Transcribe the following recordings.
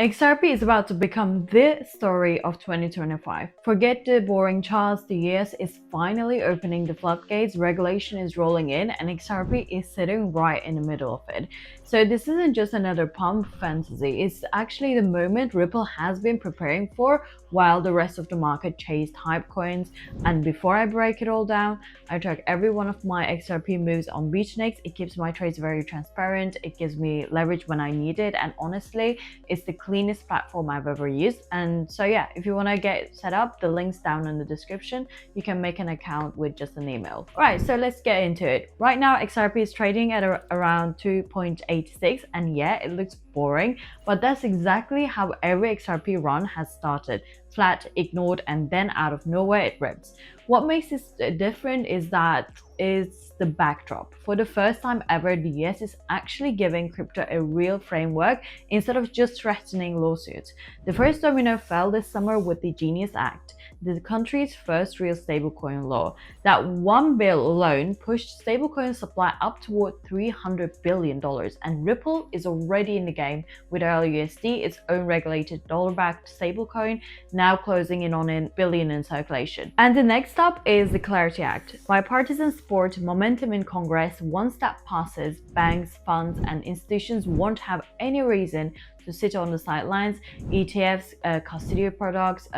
XRP is about to become the story of 2025. Forget the boring charts, the US is finally opening the floodgates, regulation is rolling in, and XRP is sitting right in the middle of it. So this isn't just another pump fantasy, it's actually the moment Ripple has been preparing for while the rest of the market chased hype coins. And before I break it all down, I track every one of my XRP moves on BITUNIX. It keeps my trades very transparent, it gives me leverage when I need it, and honestly, it's the cleanest platform I've ever used. And so yeah, if you want to get set up, the link's down in the description. You can make an account with just an email. Alright, so let's get into it. Right now XRP is trading at around 2.86, and yeah, it looks boring, but that's exactly how every XRP run has started: flat, ignored, and then out of nowhere it rips. What makes this different is that it's the backdrop. For the first time ever, the US is actually giving crypto a real framework instead of just threatening lawsuits. The first domino fell this summer with the Genius Act, the country's first real stablecoin law. That one bill alone pushed stablecoin supply up toward $300 billion, and Ripple is already in the game with RLUSD, its own regulated dollar-backed stablecoin, now closing in on $1 billion in circulation. And the next up is the Clarity Act. Bipartisan support, momentum in Congress. Once that passes, banks, funds, and institutions won't have any reason to sit on the sidelines. ETFs, custodial products,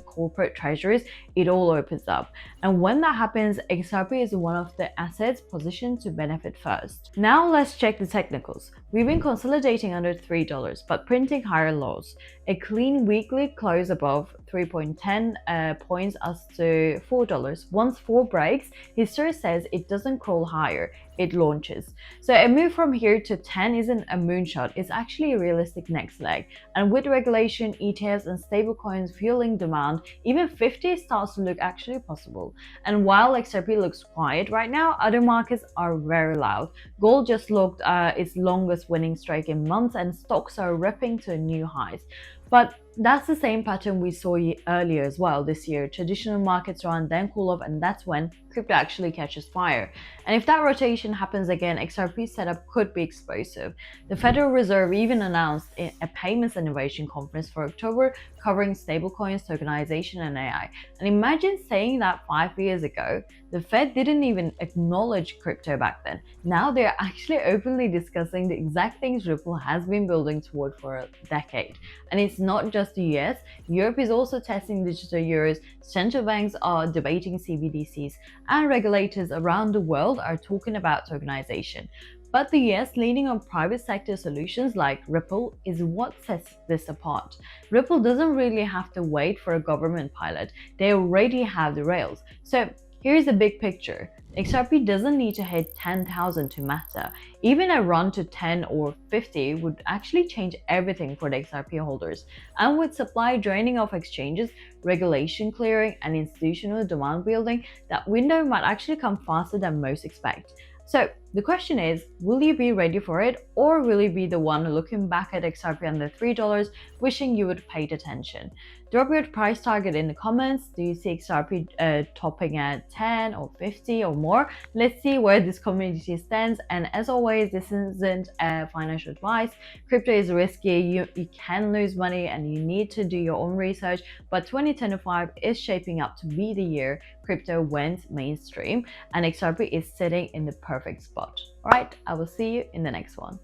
corporate treasuries, it all opens up. And when that happens, XRP is one of the assets positioned to benefit first. Now let's check the technicals. We've been consolidating under $3, but printing higher lows. A clean weekly close above 3.10 points us to $4. Once 4 breaks, history says it doesn't crawl higher, it launches. So a move from here to 10 isn't a moonshot, it's actually a realistic next leg. And with regulation, ETFs, and stablecoins fueling demand, even 50 starts to look actually possible. And while XRP looks quiet right now, other markets are very loud. Gold just looked its longest winning streak in months, and stocks are ripping to new highs. But that's the same pattern we saw earlier as well this year. Traditional markets run, then cool off, and that's when crypto actually catches fire. And if that rotation happens again, XRP's setup could be explosive. The Federal Reserve even announced a payments innovation conference for October covering stablecoins, tokenization, and AI. And imagine saying that 5 years ago. The Fed didn't even acknowledge crypto back then. Now they're actually openly discussing the exact things Ripple has been building toward for a decade. And it's not just the US, Europe is also testing digital euros, central banks are debating CBDCs, and regulators around the world are talking about tokenization. But the US leaning on private sector solutions like Ripple is what sets this apart. Ripple doesn't really have to wait for a government pilot, they already have the rails. So here's the big picture. XRP doesn't need to hit 10,000 to matter. Even a run to 10 or 50 would actually change everything for the XRP holders. And with supply draining off exchanges, regulation clearing, and institutional demand building, that window might actually come faster than most expect. So the question is, will you be ready for it, or will you be the one looking back at XRP under $3 wishing you would have paid attention? Drop your price target in the comments. Do you see XRP topping at 10 or 50 or more? Let's see where this community stands. And as always, this isn't financial advice. Crypto is risky, you can lose money, and you need to do your own research. But 2025 is shaping up to be the year crypto went mainstream, and XRP is sitting in the perfect spot. Alright, I will see you in the next one.